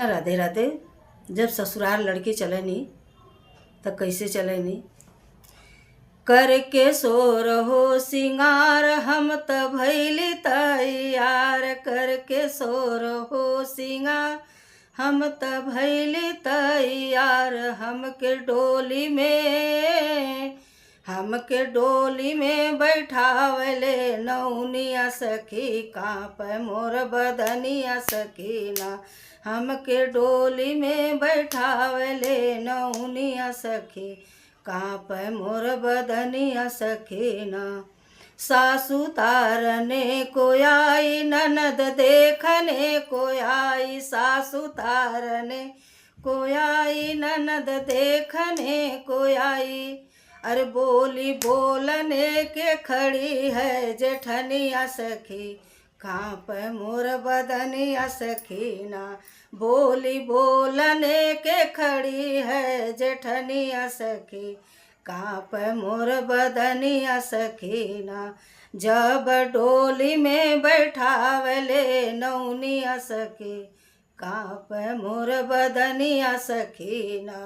राधे राधे। जब ससुराल लड़की चलेनी तो कैसे चलेनी। करके सोर हो सिंगार हम त भैली तैयार, करके सोर हो सिंगार हम त भैली तैयार। हमके डोली में बैठावले नौनिया सखी, काँप मोर बदनिया सखीना। हमके डोली में बैठावले नौनिया सखी, काँप मोर बदनिया सखीना। सासु तारने को आई ननद देखने को आई, सासु तारने को आई ननद देखने को आई। अरे बोली बोलने के खड़ी है जेठनिया सखी, काँप मोर बदनिया सखीना। बोली बोलने के खड़ी है जेठनिया सखी, काँप मोर बदनिया सखीना। जब डोली में बैठावले नौनिया सखी, काँप मोर बदनिया सखीना।